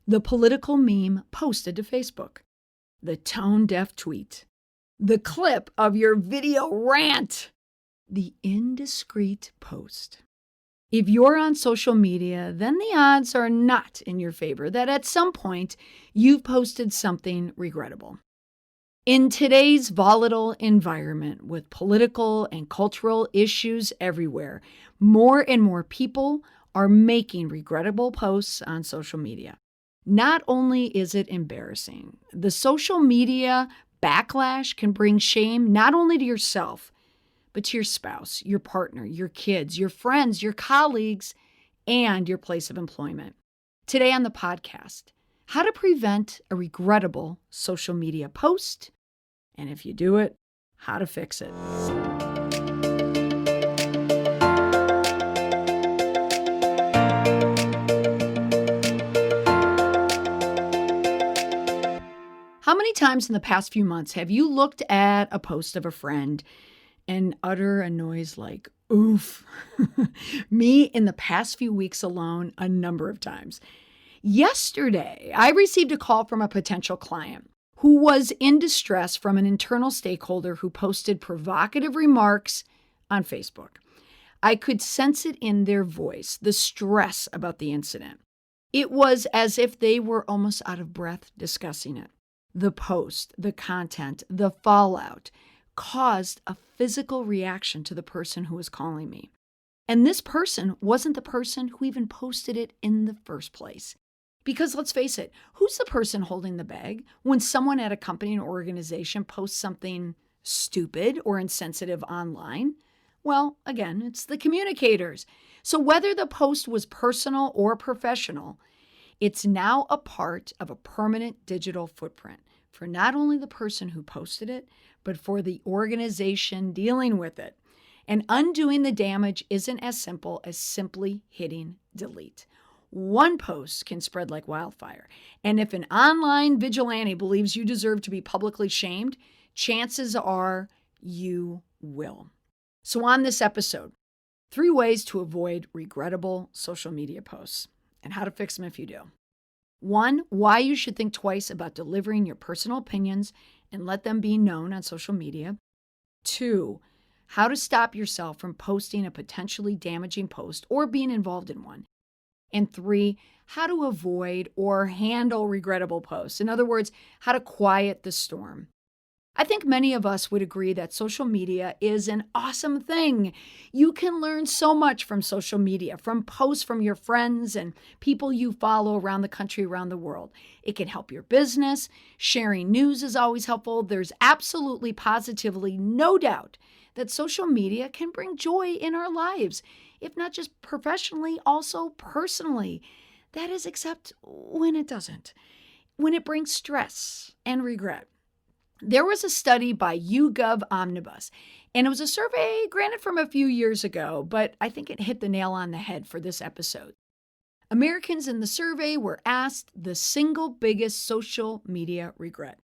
the political meme posted to Facebook, the tone-deaf tweet, the clip of your video rant, the indiscreet post. If you're on social media, then the odds are not in your favor that at some point you've posted something regrettable. In today's volatile environment with political and cultural issues everywhere, more and more people are making regrettable posts on social media. Not only is it embarrassing, the social media backlash can bring shame not only to yourself, but to your spouse, your partner, your kids, your friends, your colleagues, and your place of employment. Today on the podcast, how to prevent a regrettable social media post, and if you do it, how to fix it. How many times in the past few months have you looked at a post of a friend and utter a noise like, oof? Me, in the past few weeks alone, a number of times. Yesterday, I received a call from a potential client who was in distress from an internal stakeholder who posted provocative remarks on Facebook. I could sense it in their voice, the stress about the incident. It was as if they were almost out of breath discussing it. The post, the content, the fallout caused a physical reaction to the person who was calling me. And this person wasn't the person who even posted it in the first place. Because let's face it, who's the person holding the bag when someone at a company or organization posts something stupid or insensitive online? Well, again, it's the communicators. So whether the post was personal or professional, it's now a part of a permanent digital footprint for not only the person who posted it, but for the organization dealing with it. And undoing the damage isn't as simple as simply hitting delete. One post can spread like wildfire. And if an online vigilante believes you deserve to be publicly shamed, chances are you will. So on this episode, 3 ways to avoid regrettable social media posts and how to fix them if you do. 1, why you should think twice about delivering your personal opinions and let them be known on social media. 2, how to stop yourself from posting a potentially damaging post or being involved in one. And 3, how to avoid or handle regrettable posts. In other words, how to quiet the storm. I think many of us would agree that social media is an awesome thing. You can learn so much from social media, from posts from your friends and people you follow around the country, around the world. It can help your business. Sharing news is always helpful. There's absolutely, positively no doubt that social media can bring joy in our lives, if not just professionally, also personally. That is, except when it doesn't, when it brings stress and regret. There was a study by YouGov Omnibus, and it was a survey granted from a few years ago, but I think it hit the nail on the head for this episode. Americans in the survey were asked the single biggest social media regret.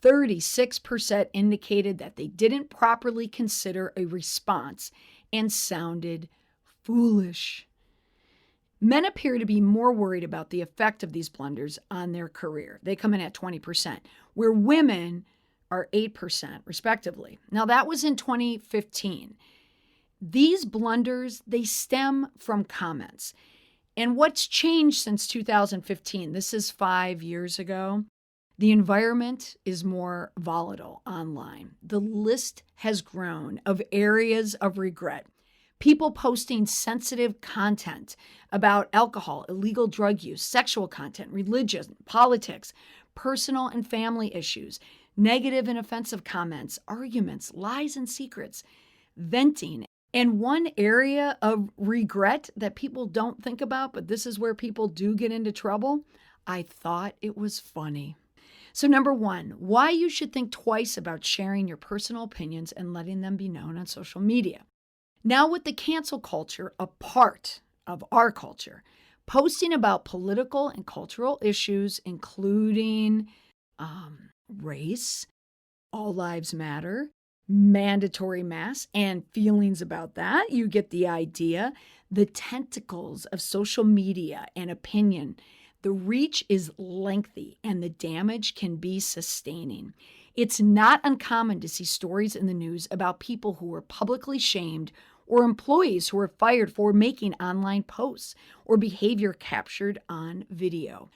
36% indicated that they didn't properly consider a response and sounded foolish. Men appear to be more worried about the effect of these blunders on their career. They come in at 20%, where women are 8%, respectively. Now, that was in 2015. These blunders, they stem from comments. And what's changed since 2015? This is 5 years ago. The environment is more volatile online. The list has grown of areas of regret. People posting sensitive content about alcohol, illegal drug use, sexual content, religion, politics, personal and family issues, negative and offensive comments, arguments, lies and secrets, venting. And one area of regret that people don't think about, but this is where people do get into trouble, I thought it was funny. So 1, why you should think twice about sharing your personal opinions and letting them be known on social media. Now, with the cancel culture a part of our culture, posting about political and cultural issues, including race, all lives matter, mandatory masks, and feelings about that, you get the idea. The tentacles of social media and opinion, The reach is lengthy and the damage can be sustaining. It's not uncommon to see stories in the news about people who were publicly shamed or employees who were fired for making online posts or behavior captured on video.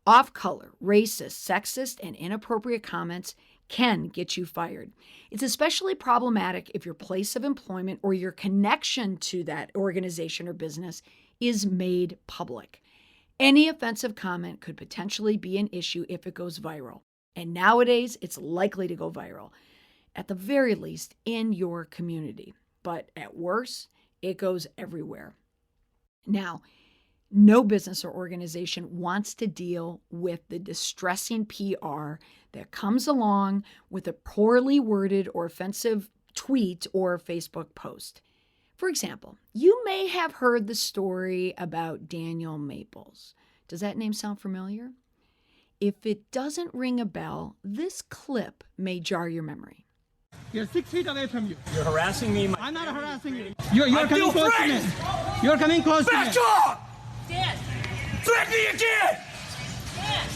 Off-color, racist, sexist, and inappropriate comments can get you fired. It's especially problematic if your place of employment or your connection to that organization or business is made public. Any offensive comment could potentially be an issue if it goes viral. And nowadays, it's likely to go viral, at the very least in your community. But at worst, it goes everywhere. Now, no business or organization wants to deal with the distressing PR that comes along with a poorly worded or offensive tweet or Facebook post. For example, you may have heard the story about Daniel Maples. Does that name sound familiar? If it doesn't ring a bell, this clip may jar your memory. You're 6 feet away from you. You're harassing me. I'm not harassing you. You're coming close to me. You're coming close to me. Back off! Dad. Threaten me again! Dad.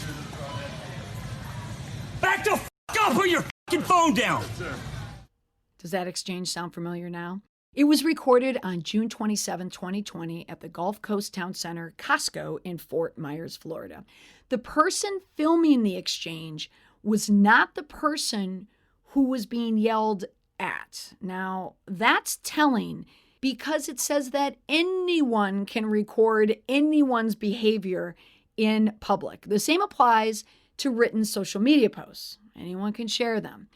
Back the f*** up! Put your f***ing phone down! Does that exchange sound familiar now? It was recorded on June 27, 2020 at the Gulf Coast Town Center, Costco in Fort Myers, Florida. The person filming the exchange was not the person who was being yelled at. Now, that's telling because it says that anyone can record anyone's behavior in public. The same applies to written social media posts. Anyone can share them.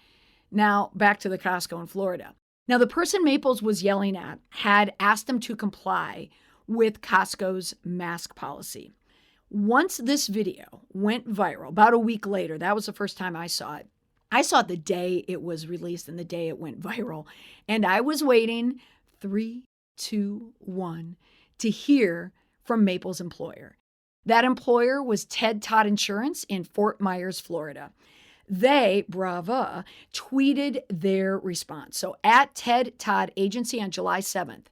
Now, back to the Costco in Florida. Now, the person Maples was yelling at had asked him to comply with Costco's mask policy. Once this video went viral, about a week later, that was the first time I saw it. I saw it the day it was released and the day it went viral. And I was waiting 3, 2, 1 to hear from Maples' employer. That employer was Ted Todd Insurance in Fort Myers, Florida. They, brava, tweeted their response. So at Ted Todd Agency on July 7th,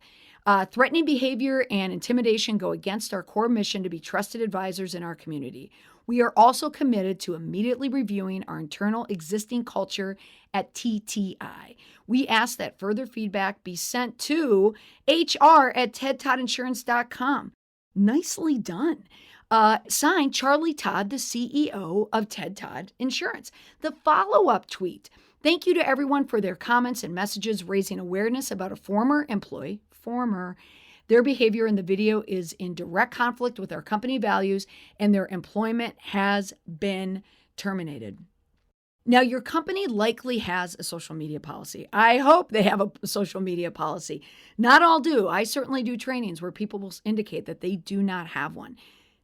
threatening behavior and intimidation go against our core mission to be trusted advisors in our community. We are also committed to immediately reviewing our internal existing culture at TTI. We ask that further feedback be sent to hr@tedtoddinsurance.com. Nicely done. Signed, Charlie Todd, the CEO of Ted Todd Insurance. The follow-up tweet. Thank you to everyone for their comments and messages raising awareness about a former employee. Their behavior in the video is in direct conflict with our company values, and their employment has been terminated. Now, your company likely has a social media policy. I hope they have a social media policy. Not all do. I certainly do trainings where people will indicate that they do not have one.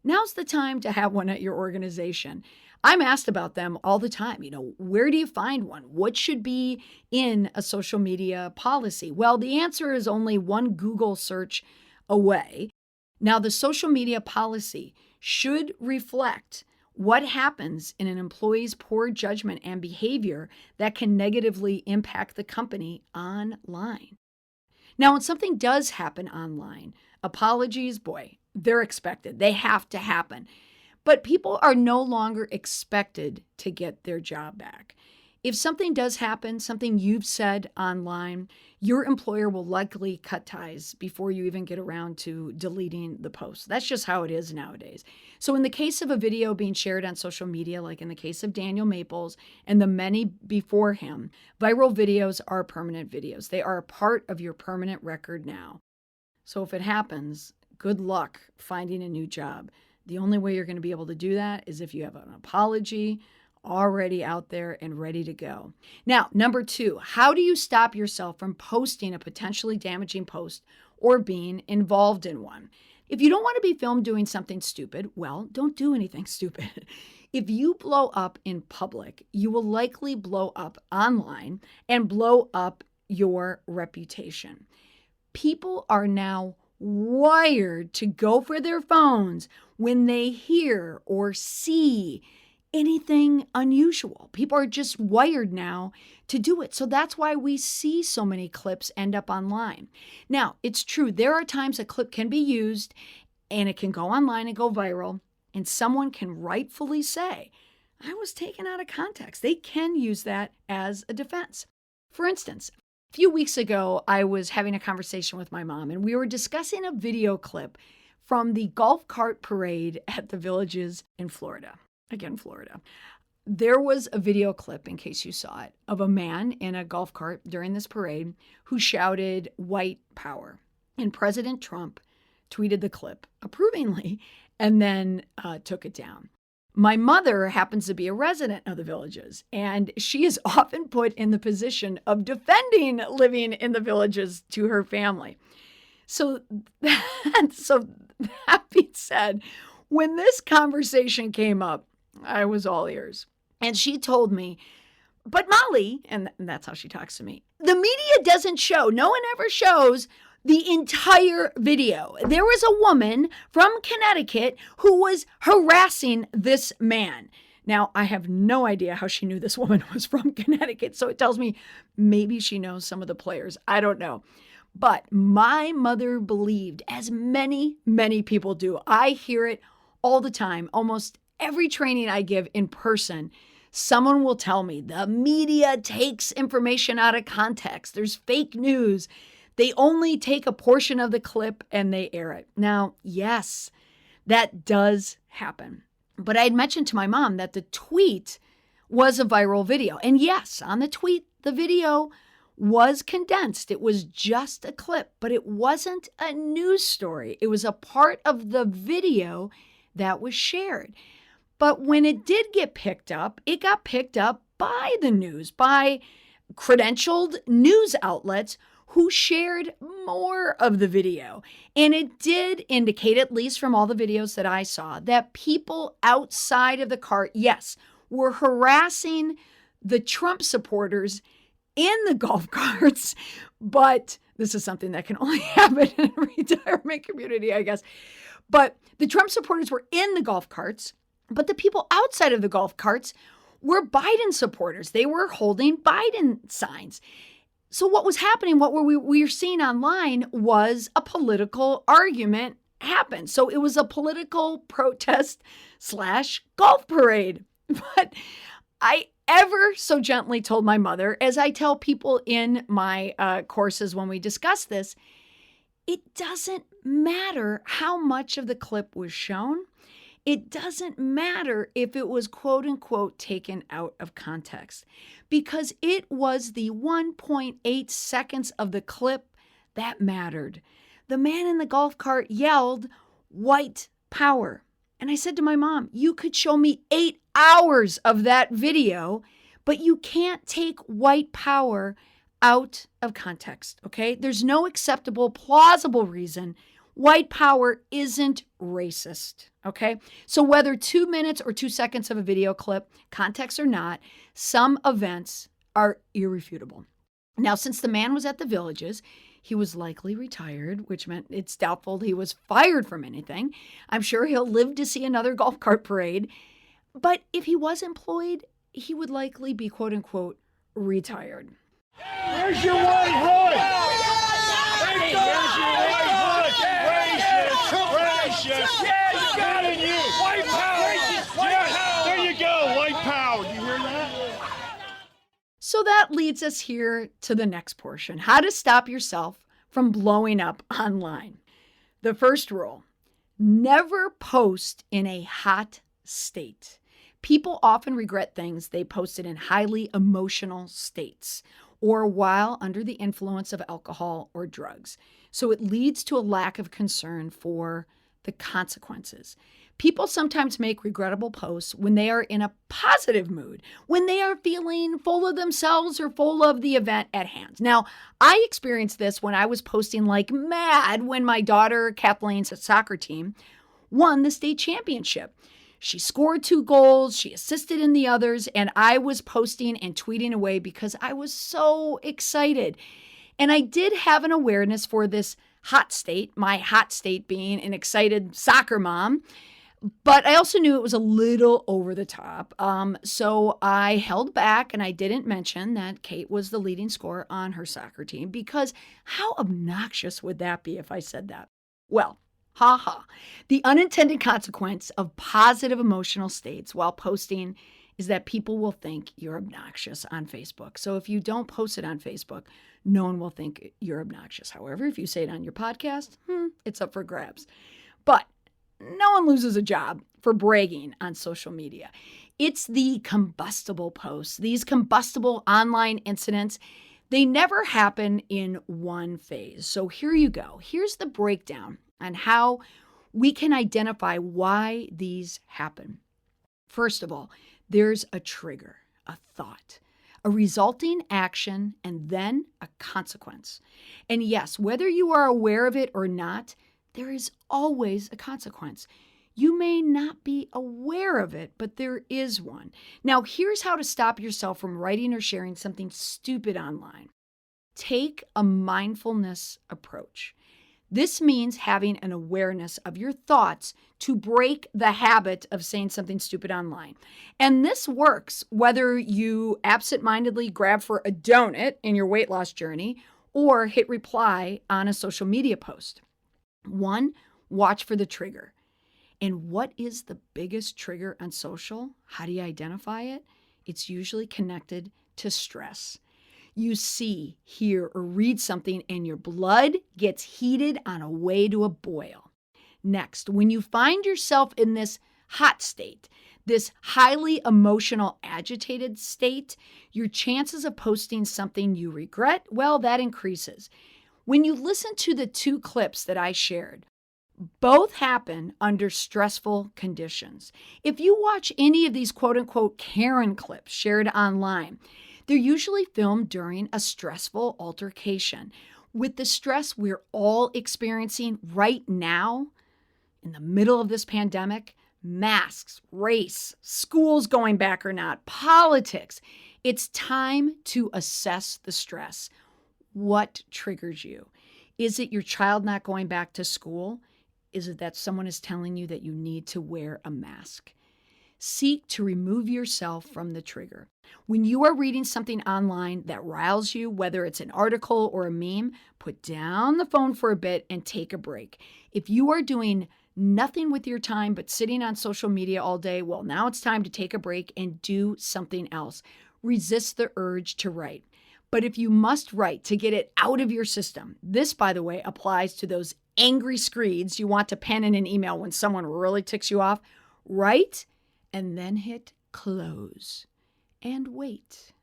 Now's the time to have one at your organization. I'm asked about them all the time. Where do you find one? What should be in a social media policy? Well, the answer is only one Google search away. Now, the social media policy should reflect what happens in an employee's poor judgment and behavior that can negatively impact the company online. Now, when something does happen online, apologies, boy, they're expected. They have to happen. But people are no longer expected to get their job back. If something does happen, something you've said online, your employer will likely cut ties before you even get around to deleting the post. That's just how it is nowadays. So in the case of a video being shared on social media, like in the case of Daniel Maples and the many before him, viral videos are permanent videos. They are a part of your permanent record now. So if it happens, good luck finding a new job. The only way you're going to be able to do that is if you have an apology already out there and ready to go. Now, number 2, how do you stop yourself from posting a potentially damaging post or being involved in one? If you don't want to be filmed doing something stupid, well, don't do anything stupid. If you blow up in public, you will likely blow up online and blow up your reputation. People are now wired to go for their phones when they hear or see anything unusual. People are just wired now to do it. So that's why we see so many clips end up online. Now, it's true, there are times a clip can be used and it can go online and go viral. And someone can rightfully say, I was taken out of context. They can use that as a defense. For instance, a few weeks ago, I was having a conversation with my mom, and we were discussing a video clip from the golf cart parade at the Villages in Florida. Again, Florida. There was a video clip, in case you saw it, of a man in a golf cart during this parade who shouted white power. And President Trump tweeted the clip approvingly and then took it down. My mother happens to be a resident of the Villages, and she is often put in the position of defending living in the Villages to her family. So that being said, when this conversation came up, I was all ears. And she told me, but Molly, and that's how she talks to me, the media doesn't show, no one ever shows the entire video. There was a woman from Connecticut who was harassing this man. Now, I have no idea how she knew this woman was from Connecticut, so it tells me maybe she knows some of the players. I don't know. But my mother believed, as many people do. I hear it all the time. Almost every training I give in person, someone will tell me the media takes information out of context. There's fake news. They only take a portion of the clip and they air it. Now, yes, that does happen. But I had mentioned to my mom that the tweet was a viral video. And yes, on the tweet, the video was condensed. It was just a clip, but it wasn't a news story. It was a part of the video that was shared. But when it did get picked up, it got picked up by the news, by credentialed news outlets who shared more of the video. And it did indicate, at least from all the videos that I saw, that people outside of the cart, yes, were harassing the Trump supporters in the golf carts. But this is something that can only happen in a retirement community, I guess. But the Trump supporters were in the golf carts, but the people outside of the golf carts were Biden supporters. They were holding Biden signs. So what was happening, what we were seeing online was a political argument happen. So it was a political protest / golf parade. But I ever so gently told my mother, as I tell people in my courses when we discuss this, it doesn't matter how much of the clip was shown. It doesn't matter if it was quote unquote taken out of context, because it was the 1.8 seconds of the clip that mattered. The man in the golf cart yelled, "White power." And I said to my mom, you could show me 8 hours of that video, but you can't take white power out of context, okay? There's no acceptable, plausible reason white power isn't racist, okay? So whether 2 minutes or 2 seconds of a video clip, context or not, some events are irrefutable. Now, since the man was at the Villages, he was likely retired, which meant it's doubtful he was fired from anything. I'm sure he'll live to see another golf cart parade. But if he was employed, he would likely be, quote unquote, retired. Where's your white hood? Where's your white hood? Racist. Yeah, you got it. White power. Racist. There you go. White power. Do you hear that? So that leads us here to the next portion, how to stop yourself from blowing up online. The first rule, never post in a hot state. People often regret things they posted in highly emotional states or while under the influence of alcohol or drugs. So it leads to a lack of concern for the consequences. People sometimes make regrettable posts when they are in a positive mood, when they are feeling full of themselves or full of the event at hand. Now, I experienced this when I was posting like mad when my daughter Kathleen's soccer team won the state championship. She scored 2 goals, she assisted in the others, and I was posting and tweeting away because I was so excited. And I did have an awareness for this hot state, my hot state being an excited soccer mom. But I also knew it was a little over the top. So I held back and I didn't mention that Kate was the leading scorer on her soccer team, because how obnoxious would that be if I said that? Well, Ha ha. The unintended consequence of positive emotional states while posting is that people will think you're obnoxious on Facebook. So if you don't post it on Facebook, no one will think you're obnoxious. However, if you say it on your podcast, it's up for grabs. But no one loses a job for bragging on social media. It's the combustible posts, these combustible online incidents. They never happen in one phase. So here you go. Here's the breakdown on how we can identify why these happen. First of all, there's a trigger, a thought, a resulting action, and then a consequence. And yes, whether you are aware of it or not, there is always a consequence. You may not be aware of it, but there is one. Now, here's how to stop yourself from writing or sharing something stupid online. Take a mindfulness approach. This means having an awareness of your thoughts to break the habit of saying something stupid online. And this works whether you absentmindedly grab for a donut in your weight loss journey or hit reply on a social media post. 1, watch for the trigger. And what is the biggest trigger on social? How do you identify it? It's usually connected to stress. You see, hear, or read something and your blood gets heated on a way to a boil. Next, when you find yourself in this hot state, this highly emotional, agitated state, your chances of posting something you regret, well, that increases. When you listen to the 2 clips that I shared, both happen under stressful conditions. If you watch any of these quote-unquote Karen clips shared online, they're usually filmed during a stressful altercation. With the stress we're all experiencing right now, in the middle of this pandemic, masks, race, schools going back or not, politics, it's time to assess the stress. What triggers you? Is it your child not going back to school? Is it that someone is telling you that you need to wear a mask? Seek to remove yourself from the trigger. When you are reading something online that riles you, whether it's an article or a meme, put down the phone for a bit and take a break. If you are doing nothing with your time but sitting on social media all day, well, now it's time to take a break and do something else. Resist the urge to write. But if you must write to get it out of your system, this, by the way, applies to those angry screeds you want to pen in an email when someone really ticks you off, write and then hit close and wait.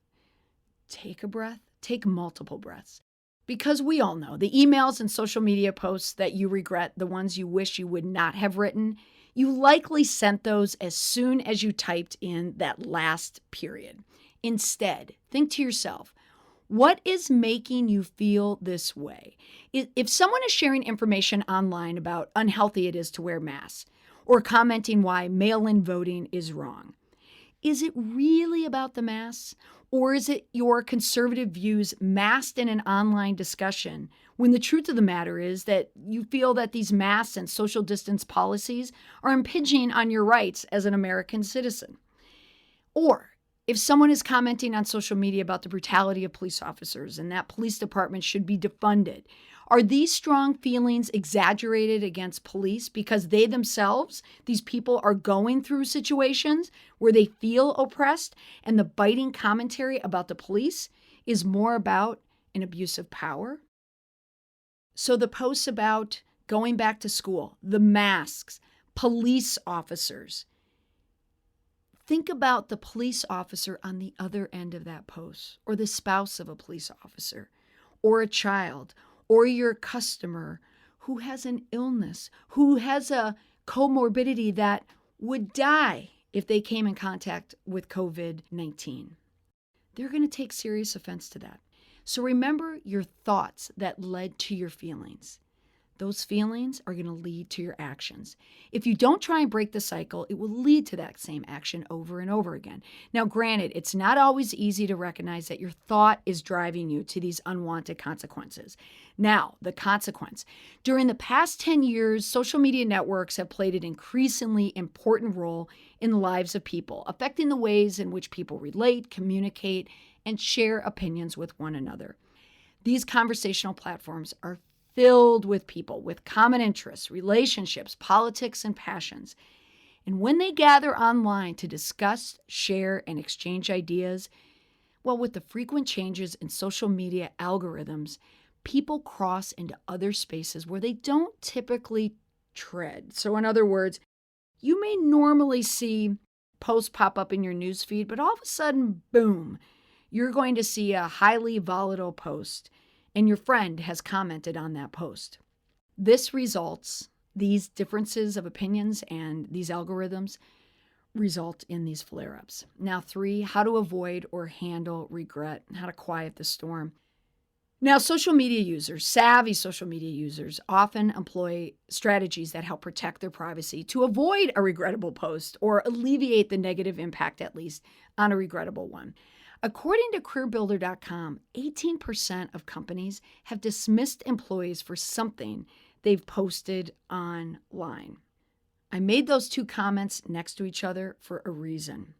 Take a breath, take multiple breaths. Because we all know the emails and social media posts that you regret, the ones you wish you would not have written, you likely sent those as soon as you typed in that last period. Instead, think to yourself, what is making you feel this way? If someone is sharing information online about unhealthy it is to wear masks, or commenting why mail-in voting is wrong, is it really about the masks? Or is it your conservative views masked in an online discussion when the truth of the matter is that you feel that these masks and social distance policies are impinging on your rights as an American citizen? Or if someone is commenting on social media about the brutality of police officers and that police departments should be defunded, are these strong feelings exaggerated against police because they themselves, these people, are going through situations where they feel oppressed and the biting commentary about the police is more about an abuse of power? So the posts about going back to school, the masks, police officers, think about the police officer on the other end of that post, or the spouse of a police officer, or a child, or your customer who has an illness, who has a comorbidity that would die if they came in contact with COVID-19. They're going to take serious offense to that. So remember your thoughts that led to your feelings. Those feelings are going to lead to your actions. If you don't try and break the cycle, it will lead to that same action over and over again. Now, granted, it's not always easy to recognize that your thought is driving you to these unwanted consequences. Now, the consequence. During the past 10 years, social media networks have played an increasingly important role in the lives of people, affecting the ways in which people relate, communicate, and share opinions with one another. These conversational platforms are filled with people with common interests, relationships, politics, and passions. And when they gather online to discuss, share, and exchange ideas, well, with the frequent changes in social media algorithms, people cross into other spaces where they don't typically tread. So, in other words, you may normally see posts pop up in your newsfeed, but all of a sudden, boom, you're going to see a highly volatile post, and your friend has commented on that post. These differences of opinions and these algorithms result in these flare-ups. Now, 3, how to avoid or handle regret, how to quiet the storm. Now, savvy social media users often employ strategies that help protect their privacy to avoid a regrettable post or alleviate the negative impact, at least, on a regrettable one. According to CareerBuilder.com, 18% of companies have dismissed employees for something they've posted online. I made those 2 comments next to each other for a reason.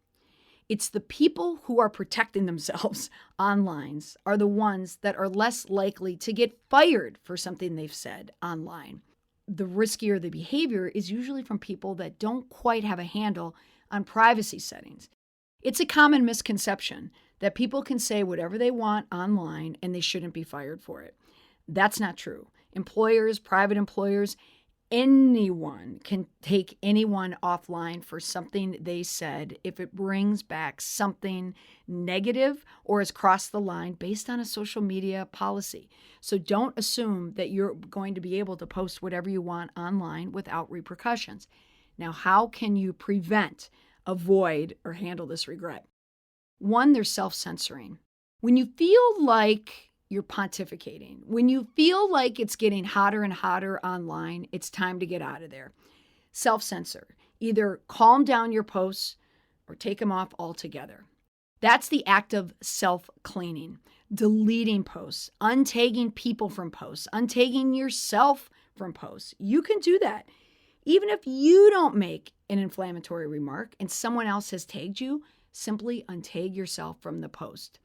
It's the people who are protecting themselves online are the ones that are less likely to get fired for something they've said online. The riskier the behavior is usually from people that don't quite have a handle on privacy settings. It's a common misconception that people can say whatever they want online and they shouldn't be fired for it. That's not true. Employers, private employers, anyone can take anyone offline for something they said if it brings back something negative or has crossed the line based on a social media policy. So don't assume that you're going to be able to post whatever you want online without repercussions. Now, how can you prevent, avoid, or handle this regret? 1, there's self-censoring. When you feel like you're pontificating, when you feel like it's getting hotter and hotter online, it's time to get out of there. Self-censor. Either calm down your posts or take them off altogether. That's the act of self-cleaning. Deleting posts, untagging people from posts, untagging yourself from posts. You can do that. Even if you don't make an inflammatory remark and someone else has tagged you, simply untag yourself from the post.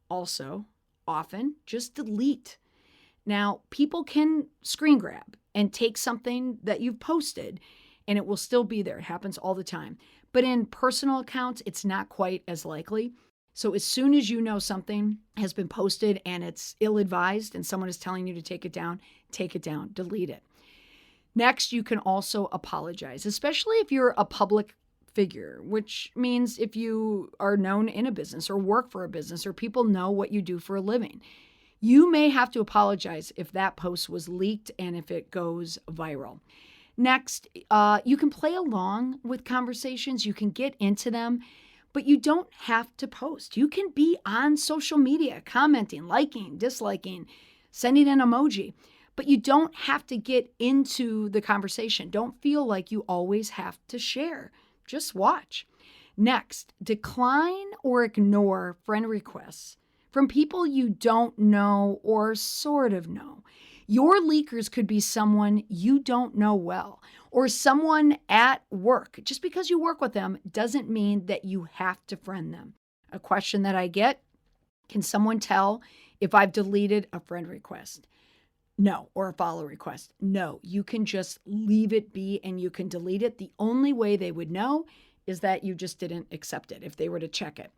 Also, often just delete. Now, people can screen grab and take something that you've posted and it will still be there. It happens all the time. But in personal accounts, it's not quite as likely. So as soon as you know something has been posted and it's ill-advised and someone is telling you to take it down, delete it. Next, you can also apologize, especially if you're a public figure, which means if you are known in a business or work for a business or people know what you do for a living. You may have to apologize if that post was leaked and if it goes viral. Next, you can play along with conversations. You can get into them, but you don't have to post. You can be on social media, commenting, liking, disliking, sending an emoji, but you don't have to get into the conversation. Don't feel like you always have to share. Just watch. Next, decline or ignore friend requests from people you don't know or sort of know. Your leakers could be someone you don't know well or someone at work. Just because you work with them doesn't mean that you have to friend them. A question that I get, can someone tell if I've deleted a friend request? No, or a follow request. No, you can just leave it be and you can delete it. The only way they would know is that you just didn't accept it if they were to check it.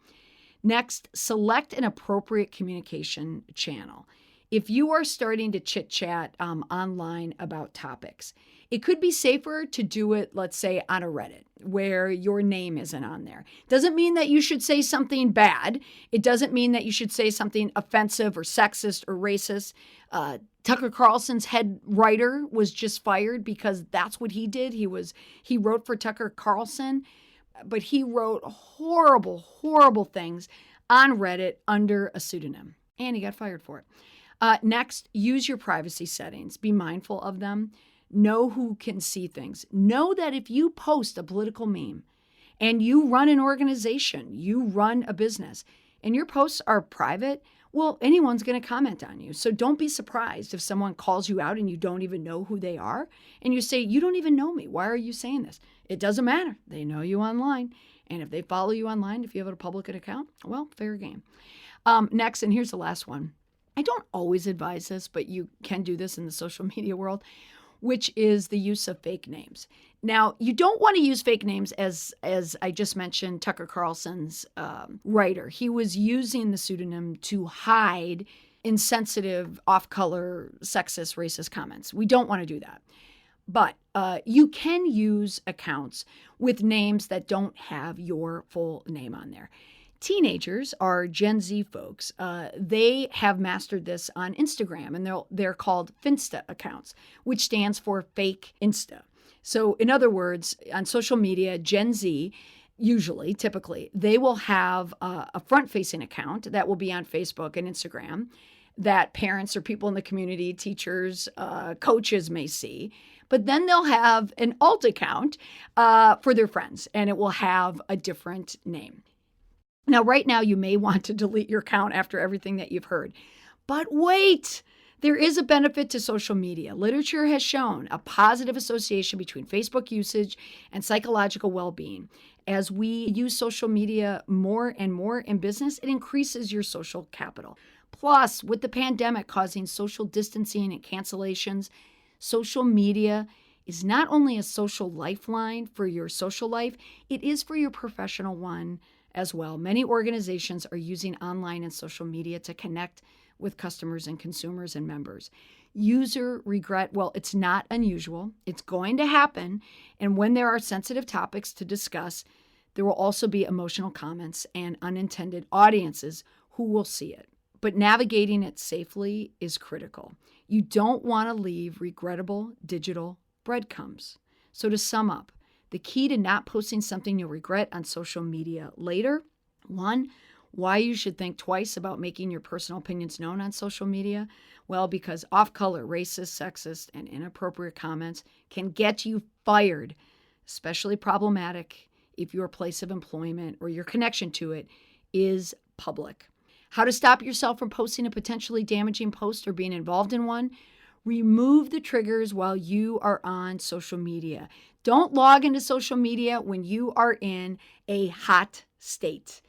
Next, select an appropriate communication channel. If you are starting to chit-chat online about topics, it could be safer to do it, let's say, on a Reddit where your name isn't on there. Doesn't mean that you should say something bad. It doesn't mean that you should say something offensive or sexist or racist. Tucker Carlson's head writer was just fired because that's what he did. He wrote for Tucker Carlson, but he wrote horrible, horrible things on Reddit under a pseudonym, and he got fired for it. Next, use your privacy settings. Be mindful of them. Know who can see things. Know that if you post a political meme and you run an organization, you run a business, and your posts are private, well, anyone's going to comment on you. So don't be surprised if someone calls you out and you don't even know who they are. And you say, you don't even know me. Why are you saying this? It doesn't matter. They know you online. And if they follow you online, if you have a public account, well, fair game. Next, and here's the last one. I don't always advise this, but you can do this in the social media world, which is the use of fake names. Now, you don't want to use fake names as I just mentioned, Tucker Carlson's writer. He was using the pseudonym to hide insensitive, off-color, sexist, racist comments. We don't want to do that. But you can use accounts with names that don't have your full name on there. Teenagers are Gen Z folks. They have mastered this on Instagram, and they're called Finsta accounts, which stands for fake Insta. So in other words, on social media, Gen Z, typically, they will have a front-facing account that will be on Facebook and Instagram that parents or people in the community, teachers, coaches may see. But then they'll have an alt account for their friends, and it will have a different name. Now, right now, you may want to delete your account after everything that you've heard. But wait, there is a benefit to social media. Literature has shown a positive association between Facebook usage and psychological well-being. As we use social media more and more in business, it increases your social capital. Plus, with the pandemic causing social distancing and cancellations, social media is not only a social lifeline for your social life, it is for your professional one as well. Many organizations are using online and social media to connect with customers and consumers and members. User regret, well, it's not unusual. It's going to happen. And when there are sensitive topics to discuss, there will also be emotional comments and unintended audiences who will see it. But navigating it safely is critical. You don't want to leave regrettable digital breadcrumbs. So to sum up, the key to not posting something you'll regret on social media later: 1, why you should think twice about making your personal opinions known on social media. Well, because off-color, racist, sexist, and inappropriate comments can get you fired, especially problematic if your place of employment or your connection to it is public. How to stop yourself from posting a potentially damaging post or being involved in one: remove the triggers while you are on social media. Don't log into social media when you are in a hot state.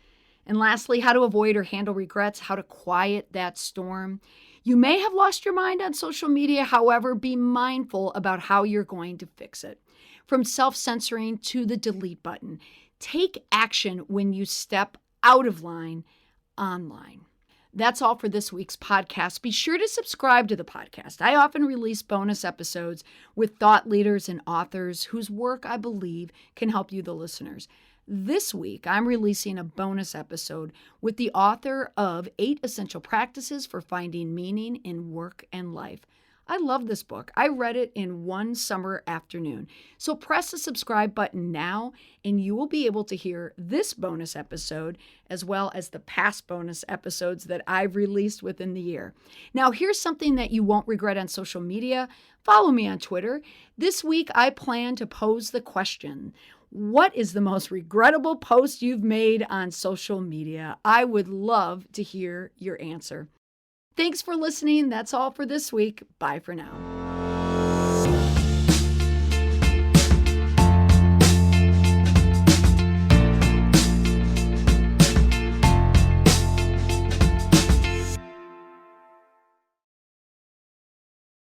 And lastly, how to avoid or handle regrets, how to quiet that storm. You may have lost your mind on social media. However, be mindful about how you're going to fix it. From self-censoring to the delete button, take action when you step out of line online. That's all for this week's podcast. Be sure to subscribe to the podcast. I often release bonus episodes with thought leaders and authors whose work I believe can help you, the listeners. This week, I'm releasing a bonus episode with the author of 8 Essential Practices for Finding Meaning in Work and Life. I love this book. I read it in one summer afternoon. So press the subscribe button now, and you will be able to hear this bonus episode as well as the past bonus episodes that I've released within the year. Now, here's something that you won't regret on social media. Follow me on Twitter. This week, I plan to pose the question: what is the most regrettable post you've made on social media? I would love to hear your answer. Thanks for listening. That's all for this week. Bye for now.